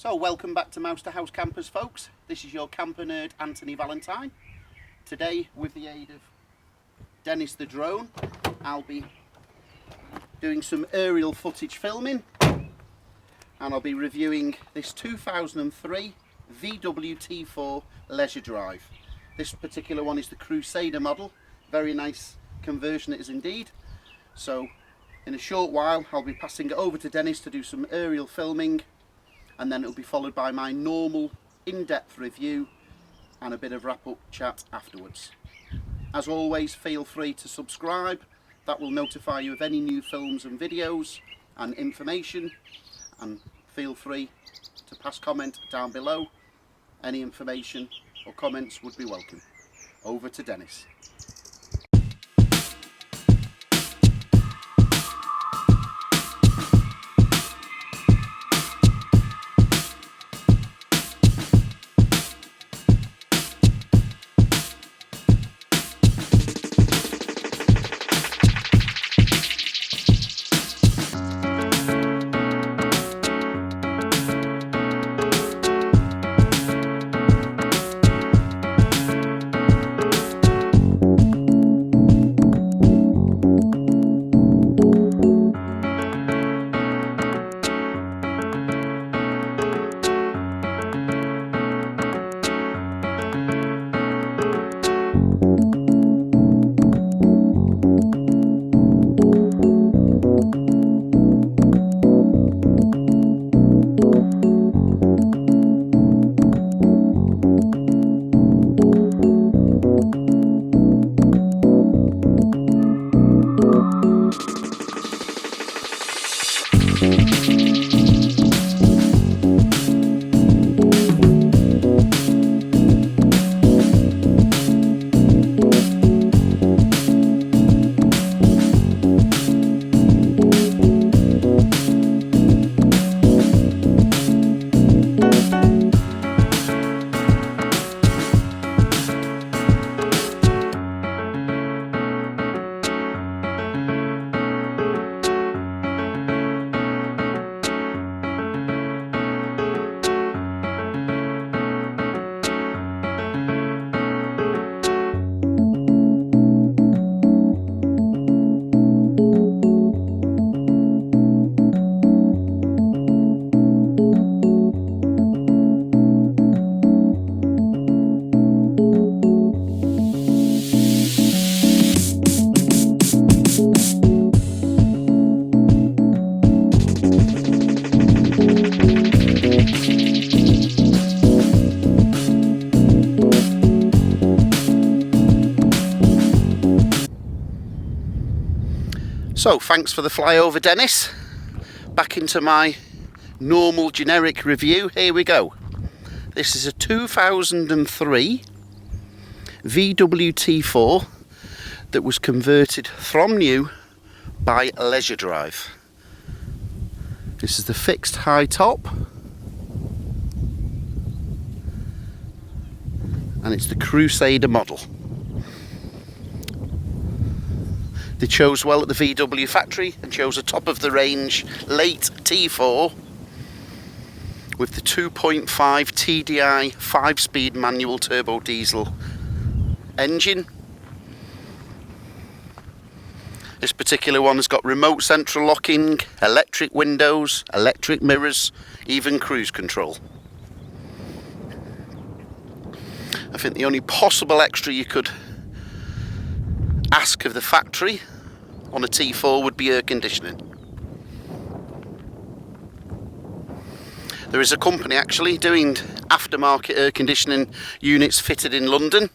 So welcome back to Mouse to House Campers, folks. This is your camper nerd Antony Valentine. Today, with the aid of Dennis the drone, I'll be doing some aerial footage filming, and I'll be reviewing this 2003 VW T4 Leisure Drive. This particular one is the Crusader model. Very nice conversion it is indeed. So in a short while I'll be passing it over to Dennis to do some aerial filming, and then it'll be followed by my normal in-depth review and a bit of wrap-up chat afterwards. As always, feel free to subscribe. That will notify you of any new films and videos and information, and feel free to pass comment down below. Any information or comments would be welcome. Over to Dennis. So thanks for the flyover, Dennis. Back into my normal generic review. Here we go. This is a 2003 VW T4 that was converted from new by Leisure Drive. This is the fixed high top, and it's the Crusader model. They chose well at the VW factory and chose a top of the range late T4 with the 2.5 TDI 5-speed manual turbo diesel engine. This particular one has got remote central locking, electric windows, electric mirrors, even cruise control. I think the only possible extra you could ask of the factory on a T4 would be air conditioning. There is a company actually doing aftermarket air conditioning units fitted in London.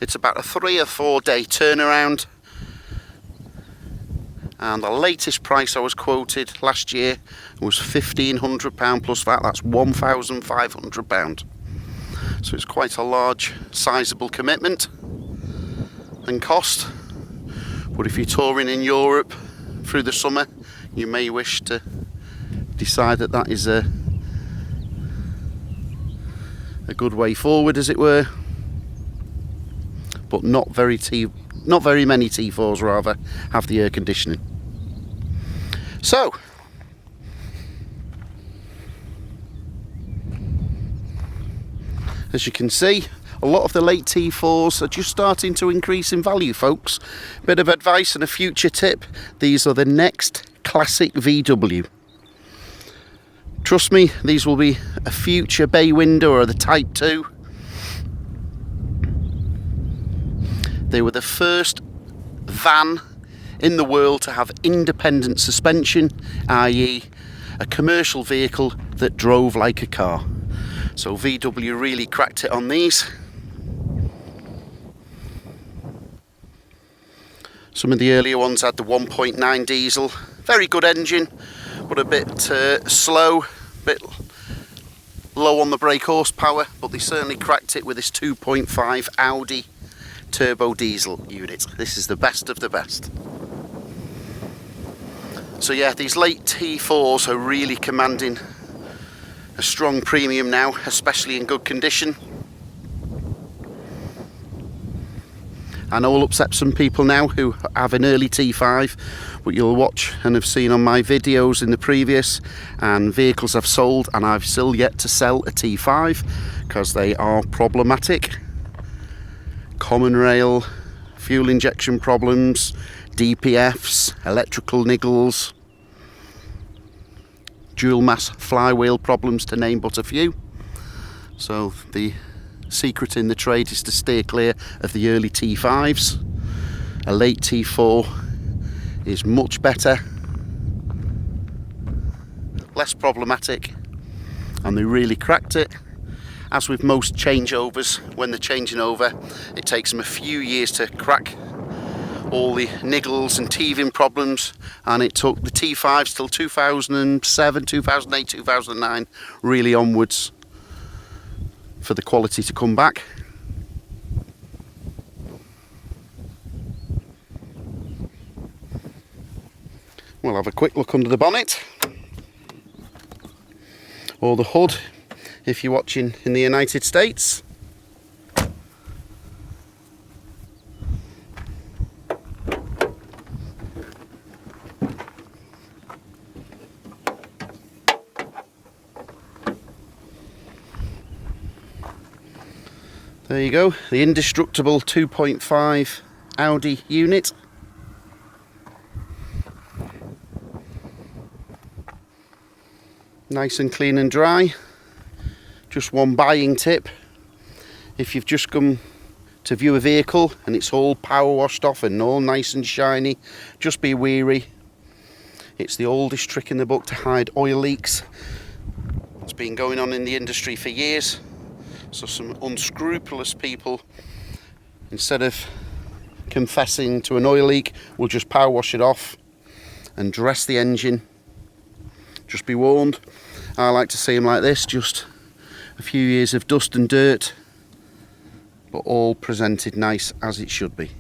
It's about a 3 or 4 day turnaround, and the latest price I was quoted last year was £1,500 plus VAT. That's £1,500. So it's quite a large, sizable commitment and cost. But if you're touring in Europe through the summer, you may wish to decide that that is a good way forward, as it were. But not very many T4s rather have the air conditioning. So As you can see, a lot of the late T4s are just starting to increase in value, folks. Bit of advice and a future tip: these are the next classic VW. Trust me, these will be a future bay window or the Type 2. They were the first van in the world to have independent suspension, i.e. a commercial vehicle that drove like a car. So VW really cracked it on these. Some of the earlier ones had the 1.9 diesel. Very good engine, but a bit slow, a bit low on the brake horsepower, but they certainly cracked it with this 2.5 Audi turbo diesel unit. This is the best of the best. So yeah, these late T4s are really commanding a strong premium now, especially in good condition. I know I'll upset some people now who have an early T5, but you'll watch and have seen on my videos in the previous and vehicles I've sold, and I've still yet to sell a T5 because they are problematic. Common rail, fuel injection problems, DPFs, electrical niggles, dual mass flywheel problems, to name but a few. So the secret in the trade is to steer clear of the early T5s. A late T4 is much better, less problematic, and they really cracked it. As with most changeovers, when they're changing over, it takes them a few years to crack all the niggles and teething problems, and it took the T5s till 2007, 2008, 2009 really onwards for the quality to come back. We'll have a quick look under the bonnet or the hood if you're watching in the United States. There you go, the indestructible 2.5 Audi unit. Nice and clean and dry. Just one buying tip: if you've just come to view a vehicle and it's all power washed off and all nice and shiny, just be wary. It's the oldest trick in the book to hide oil leaks. It's been going on in the industry for years. So some unscrupulous people, instead of confessing to an oil leak, will just power wash it off and dress the engine. Just be warned. I like to see them like this, just a few years of dust and dirt, but all presented nice as it should be.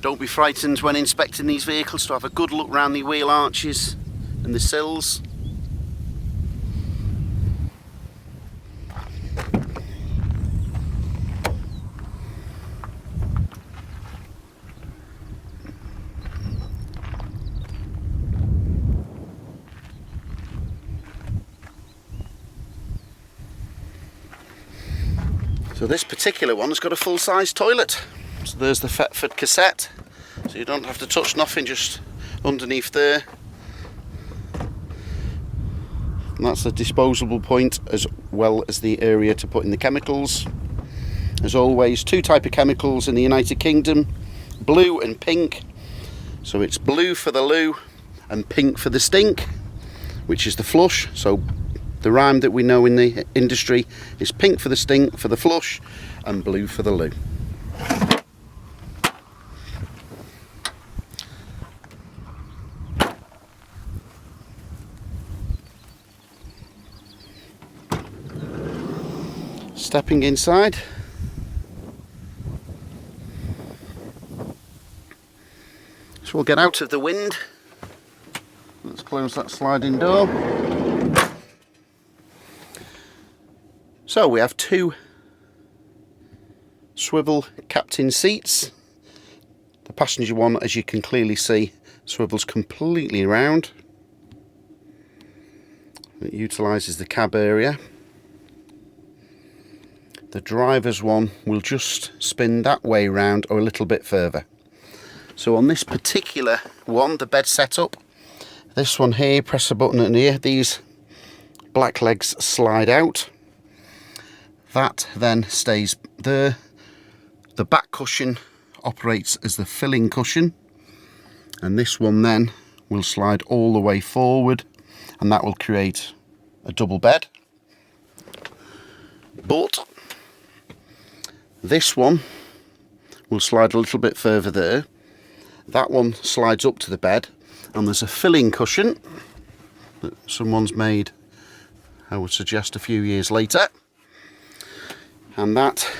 Don't be frightened when inspecting these vehicles to have a good look round the wheel arches and the sills. So this particular one has got a full-size toilet. So there's the Thetford cassette, so you don't have to touch nothing, just underneath there. And that's the disposable point as well as the area to put in the chemicals. As always, two types of chemicals in the United Kingdom, blue and pink. So it's blue for the loo and pink for the stink, which is the flush. So the rhyme that we know in the industry is pink for the stink for the flush and blue for the loo. Stepping inside, so we'll get out of the wind. Let's close that sliding door. So we have two swivel captain seats. The passenger one, as you can clearly see, swivels completely around. It utilises the cab area. The driver's one will just spin that way round or a little bit further. So on this particular one, the bed setup, this one here, press a button in here, these black legs slide out. That then stays there. The back cushion operates as the filling cushion, and this one then will slide all the way forward, and that will create a double bed. But this one will slide a little bit further there. That one slides up to the bed, and there's a filling cushion that someone's made, I would suggest, a few years later, and that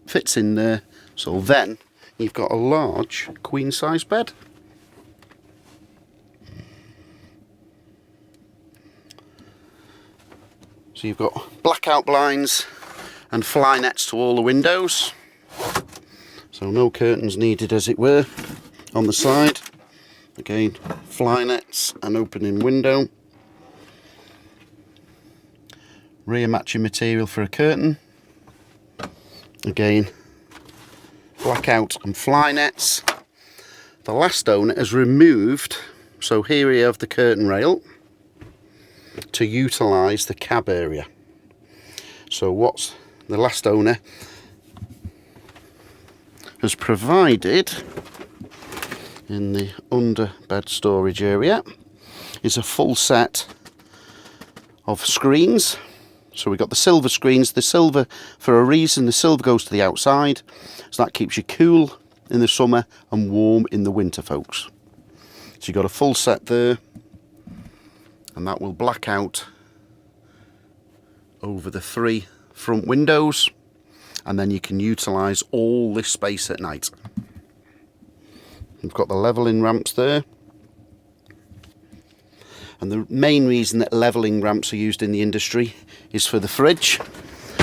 fits in there. So then you've got a large queen size bed. So you've got blackout blinds and fly nets to all the windows, so no curtains needed, as it were, on the side. Again, fly nets and opening window. Rear matching material for a curtain. Again, blackout and fly nets. The last owner has removed, so here we have the curtain rail to utilise the cab area. So what's the last owner has provided in the under bed storage area is a full set of screens. So we've got the silver screens. The silver, for a reason, the silver goes to the outside, so that keeps you cool in the summer and warm in the winter, folks. So you've got a full set there, and that will black out over the 3 front windows, and then you can utilise all this space at night. You've got the levelling ramps there, and the main reason that levelling ramps are used in the industry is for the fridge.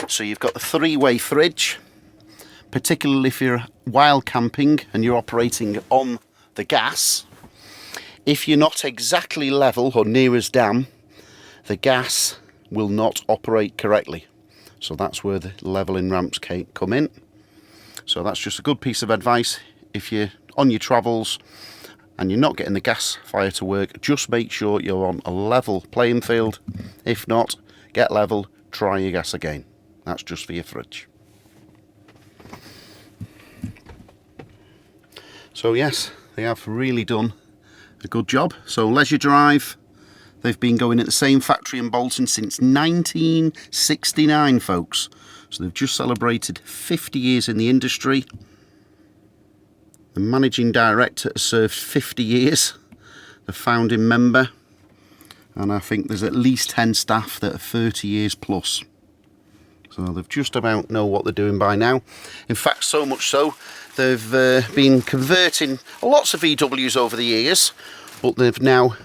So you've got the 3-way fridge, particularly if you're wild camping and you're operating on the gas. If you're not exactly level or near as dam, the gas will not operate correctly. So that's where the levelling ramps come in. So that's just a good piece of advice. If you're on your travels and you're not getting the gas fire to work, just make sure you're on a level playing field. If not, get level, try your gas again. That's just for your fridge. So yes, they have really done a good job. So Leisure Drive, they've been going at the same factory in Bolton since 1969, folks. So they've just celebrated 50 years in the industry. The managing director has served 50 years, the founding member, and I think there's at least 10 staff that are 30 years plus. So they've just about know what they're doing by now. In fact, so much so, they've been converting lots of VWs over the years, but they've now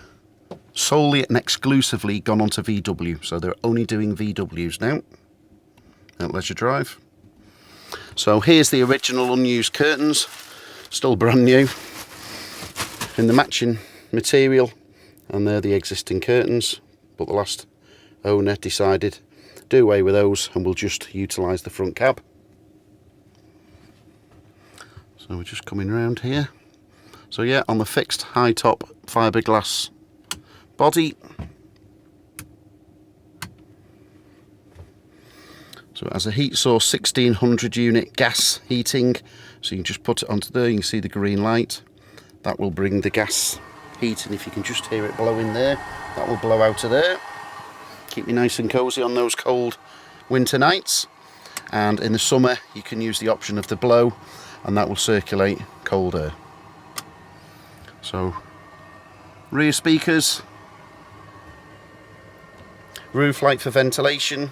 solely and exclusively gone on to VW. So they're only doing VWs now at Leisure Drive. So here's the original unused curtains, still brand new, in the matching material, and they're the existing curtains, but the last owner decided do away with those and we'll just utilise the front cab. So we're just coming round here. So yeah, on the fixed high top fiberglass body. So it has a heat source 1600 unit gas heating, so you can just put it onto there. You can see the green light. That will bring the gas heat, and if you can just hear it blowing there, that will blow out of there. Keep you nice and cosy on those cold winter nights. And in the summer you can use the option of the blow, and that will circulate cold air. So rear speakers, roof light for ventilation,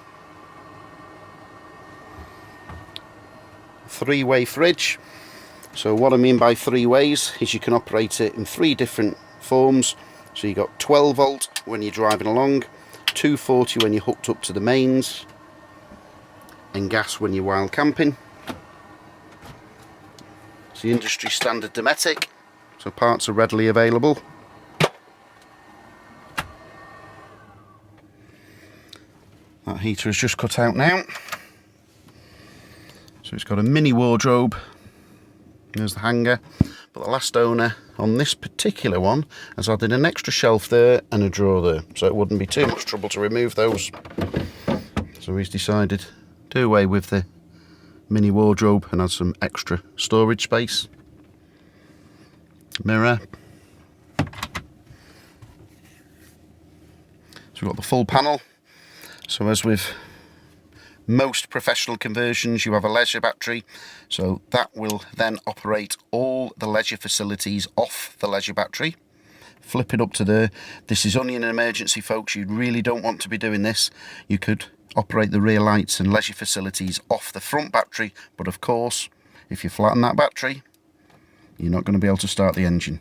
3-way fridge. So what I mean by 3 ways is you can operate it in 3 different forms. So you got 12 volt when you're driving along, 240 when you're hooked up to the mains, and gas when you're wild camping. It's the industry standard Dometic, so parts are readily available. That heater is just cut out now. So it's got a mini wardrobe. There's the hanger. But the last owner on this particular one has added an extra shelf there and a drawer there. So it wouldn't be too much trouble to remove those. So he's decided to do away with the mini wardrobe and add some extra storage space. Mirror. So we've got the full panel. So as with most professional conversions, you have a leisure battery, so that will then operate all the leisure facilities off the leisure battery. Flip it up to there. This is only an emergency, folks. You really don't want to be doing this. You could operate the rear lights and leisure facilities off the front battery, but of course, if you flatten that battery, you're not going to be able to start the engine.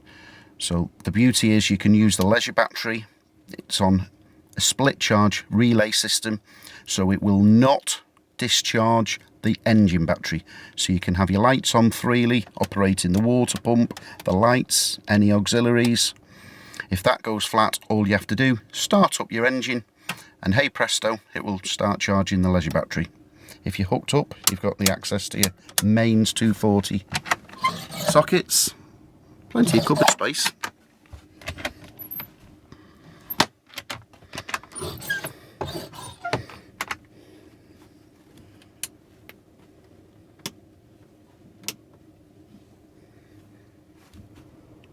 So the beauty is you can use the leisure battery. It's on a split charge relay system, so it will not discharge the engine battery. So you can have your lights on freely, operating the water pump, the lights, any auxiliaries. If that goes flat, all you have to do, start up your engine, and hey presto, it will start charging the leisure battery. If you're hooked up, you've got the access to your mains 240 sockets, plenty of cupboard space.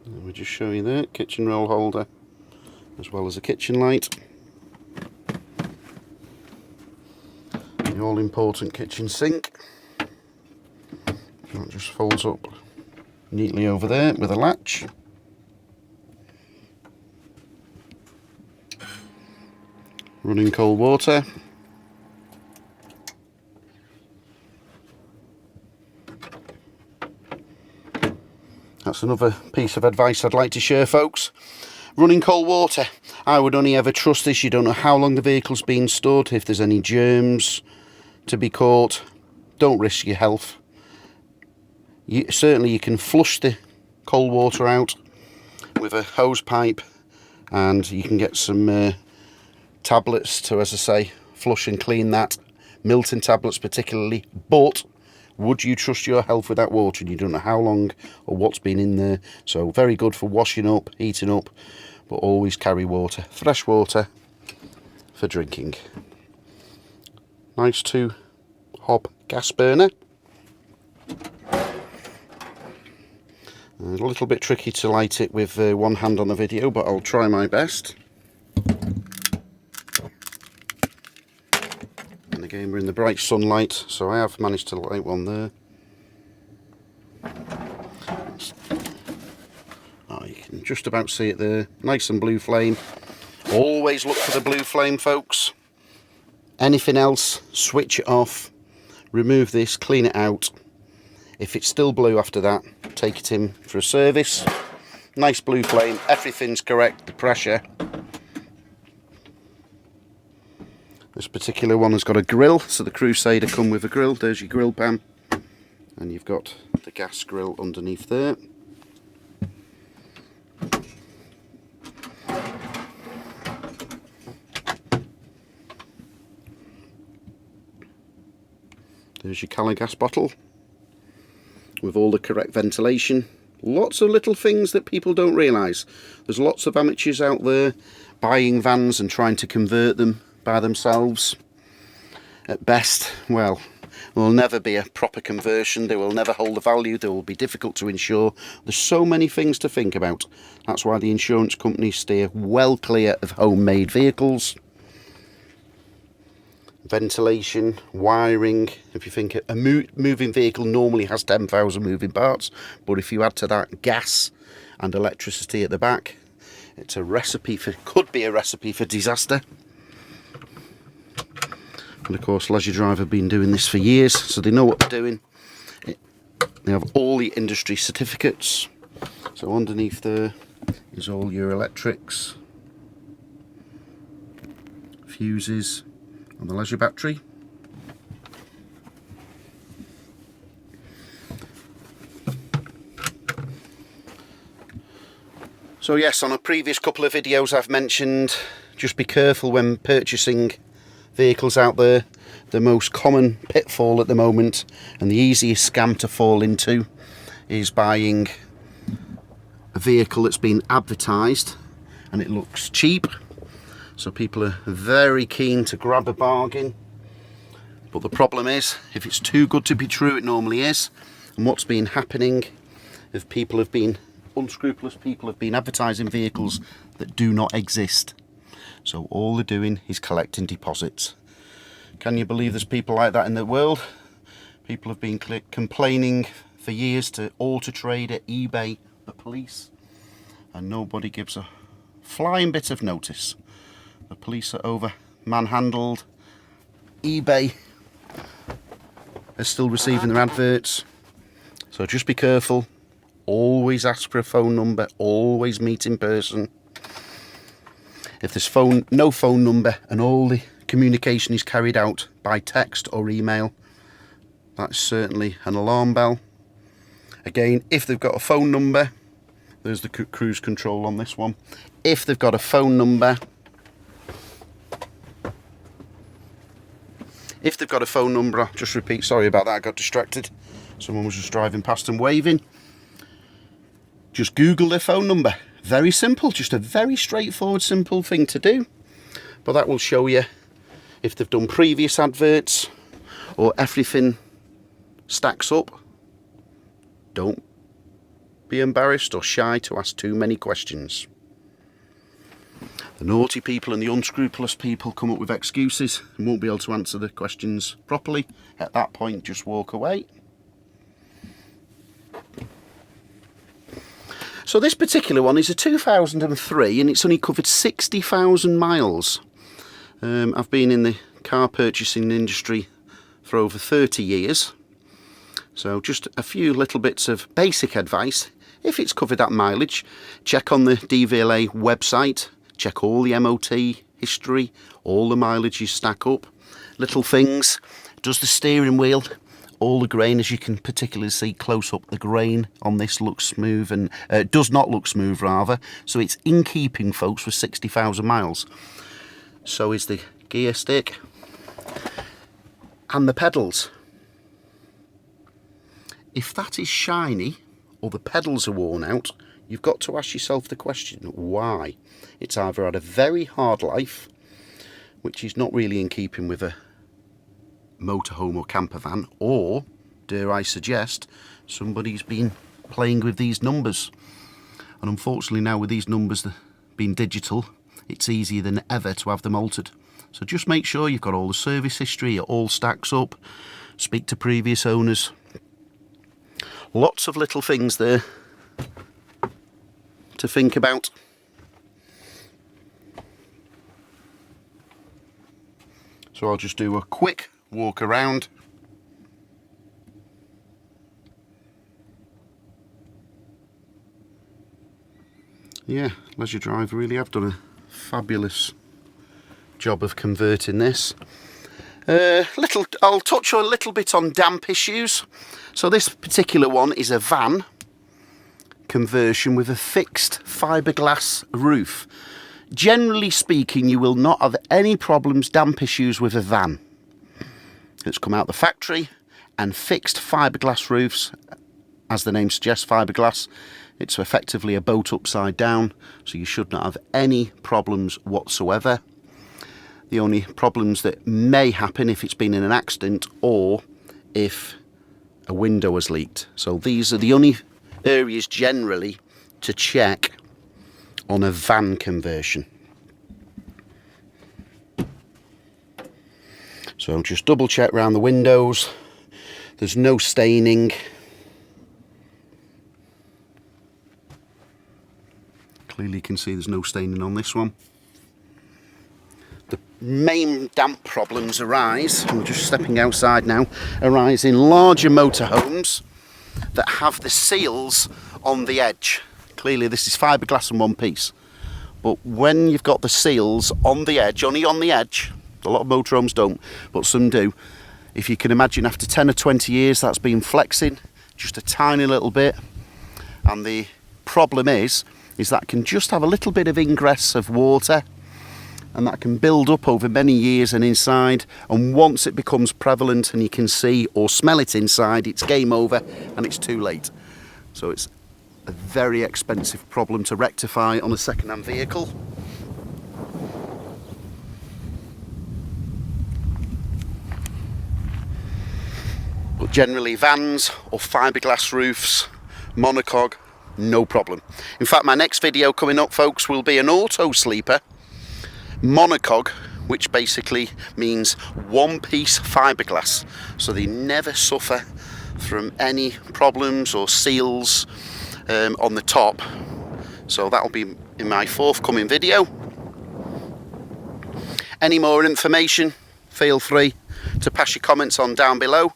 Let me just show you there, kitchen roll holder, as well as a kitchen light. The all-important kitchen sink. That just folds up neatly over there with a latch. Running cold water. That's another piece of advice I'd like to share, folks. Running cold water. I would only ever trust this. You don't know how long the vehicle's been stored, if there's any germs to be caught. Don't risk your health. Certainly you can flush the cold water out with a hose pipe, and you can get some tablets to, as I say, flush and clean that. Milton tablets particularly, but would you trust your health with that water? And you don't know how long or what's been in there. So very good for washing up, heating up, but always carry water, fresh water for drinking. Nice 2-hob gas burner. A little bit tricky to light it with one hand on the video, but I'll try my best. And again, we're in the bright sunlight, so I have managed to light one there. Oh, you can just about see it there. Nice and blue flame. Always look for the blue flame, folks. Anything else, switch it off. Remove this, clean it out. If it's still blue after that, take it in for a service. Nice blue flame, everything's correct, the pressure. This particular one has got a grill, so the Crusader come with a grill. There's your grill pan, and you've got the gas grill underneath there. There's your Cali gas bottle with all the correct ventilation. Lots of little things that people don't realise. There's lots of amateurs out there buying vans and trying to convert them by themselves. At best, well, there will never be a proper conversion. They will never hold the value. They will be difficult to insure. There's so many things to think about. That's why the insurance companies steer well clear of homemade vehicles. Ventilation, wiring. If you think a moving vehicle normally has 10,000 moving parts, but if you add to that gas and electricity at the back, it's a recipe for, could be a recipe for disaster. And of course, Leisure Drive have been doing this for years, so they know what they're doing. They have all the industry certificates. So underneath there is all your electrics, fuses, on the Leisure battery. So yes, on a previous couple of videos I've mentioned just be careful when purchasing vehicles out there. The most common pitfall at the moment and the easiest scam to fall into is buying a vehicle that's been advertised and it looks cheap. So people are very keen to grab a bargain. But the problem is, if it's too good to be true, it normally is. And what's been happening is unscrupulous people have been advertising vehicles that do not exist. So all they're doing is collecting deposits. Can you believe there's people like that in the world? People have been complaining for years to Auto Trader, eBay, the police, and nobody gives a flying bit of notice. The police are over manhandled. eBay are still receiving their adverts. So just be careful. Always ask for a phone number, always meet in person. If there's no phone number and all the communication is carried out by text or email, that's certainly an alarm bell. Again, if they've got a phone number, there's the cruise control on this one. If they've got a phone number, I'll just repeat, sorry about that, I got distracted. Someone was just driving past and waving. Just Google their phone number. Very simple, just a very straightforward, simple thing to do. But that will show you if they've done previous adverts or everything stacks up. Don't be embarrassed or shy to ask too many questions. The naughty people and the unscrupulous people come up with excuses and won't be able to answer the questions properly. At that point, just walk away. So this particular one is a 2003 and it's only covered 60,000 miles. I've been in the car purchasing industry for over 30 years. So just a few little bits of basic advice. If it's covered that mileage, check on the DVLA website, check all the MOT history, all the mileages stack up. Little things, does the steering wheel, all the grain, as you can particularly see close up, the grain on this looks smooth and does not look smooth rather. So it's in keeping, folks, with 60,000 miles. So is the gear stick and the pedals. If that is shiny or the pedals are worn out, you've got to ask yourself the question, why? It's either had a very hard life, which is not really in keeping with a motorhome or camper van, or, dare I suggest, somebody's been playing with these numbers. And unfortunately now with these numbers being digital, it's easier than ever to have them altered. So just make sure you've got all the service history, it all stacks up, speak to previous owners. Lots of little things there to think about. So I'll just do a quick walk around. Yeah, Leisure Drive really have done a fabulous job of converting this. I'll touch a little bit on damp issues. So this particular one is a van conversion with a fixed fiberglass roof. Generally speaking, you will not have any problems, damp issues with a van. It's come out the factory and fixed fiberglass roofs, as the name suggests, fiberglass. It's effectively a boat upside down, so you should not have any problems whatsoever. The only problems that may happen if it's been in an accident or if a window has leaked. So these are the only areas generally to check on a van conversion. So just double check around the windows. There's no staining. Clearly you can see there's no staining on this one. The main damp problems arise, I'm just stepping outside now, arise in larger motorhomes that have the seals on the edge. Clearly this is fiberglass in one piece. But when you've got the seals on the edge, only on the edge, a lot of motorhomes don't, but some do. If you can imagine after 10 or 20 years that's been flexing just a tiny little bit. And the problem is, is that can just have a little bit of ingress of water, and that can build up over many years and inside, and once it becomes prevalent and you can see or smell it inside, it's game over and it's too late. So it's a very expensive problem to rectify on a second-hand vehicle. But generally vans or fiberglass roofs, monocoque, no problem. In fact, my next video coming up, folks, will be an auto sleeper monocoque, which basically means one-piece fiberglass, so they never suffer from any problems or seals on the top. So that'll be in my forthcoming video. Any more information, feel free to pass your comments on down below,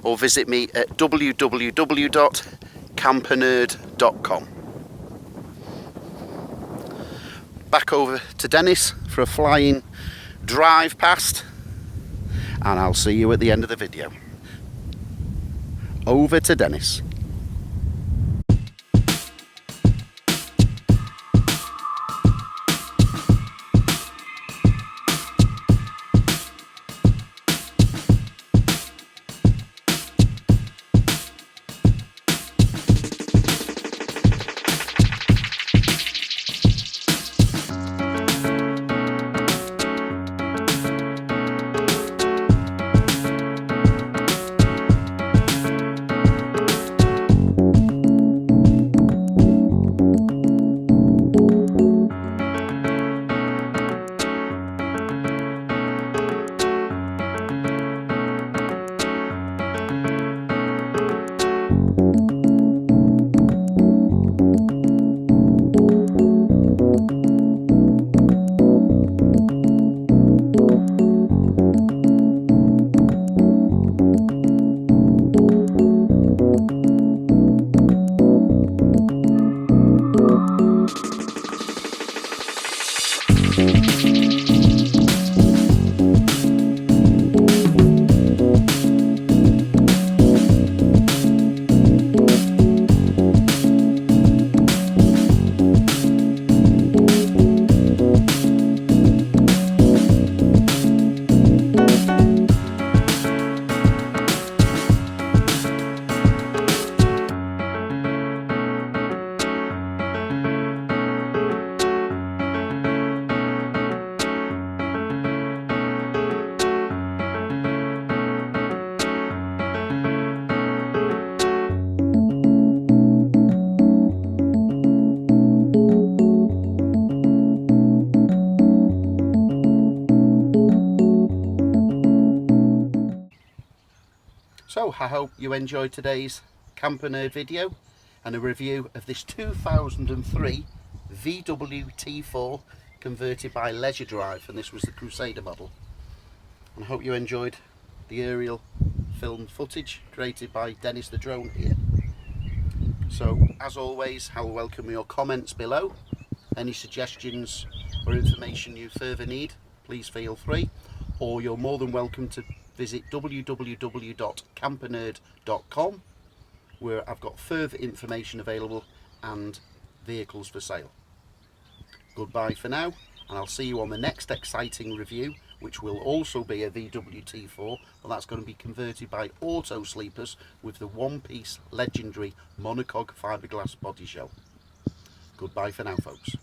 or visit me at www.campernerd.com. Back over to Dennis for a flying drive past, and I'll see you at the end of the video. Over to Dennis. So I hope you enjoyed today's Camper Nerd video and a review of this 2003 VW T4 converted by Leisure Drive, and this was the Crusader model. And I hope you enjoyed the aerial film footage created by Dennis the Drone here. So as always, I'll welcome your comments below. Any suggestions or information you further need, please feel free, or you're more than welcome to visit www.campernerd.com, where I've got further information available and vehicles for sale. Goodbye for now, and I'll see you on the next exciting review, which will also be a VW T4, but that's going to be converted by auto sleepers with the one-piece legendary monocoque fiberglass body shell. Goodbye for now, folks.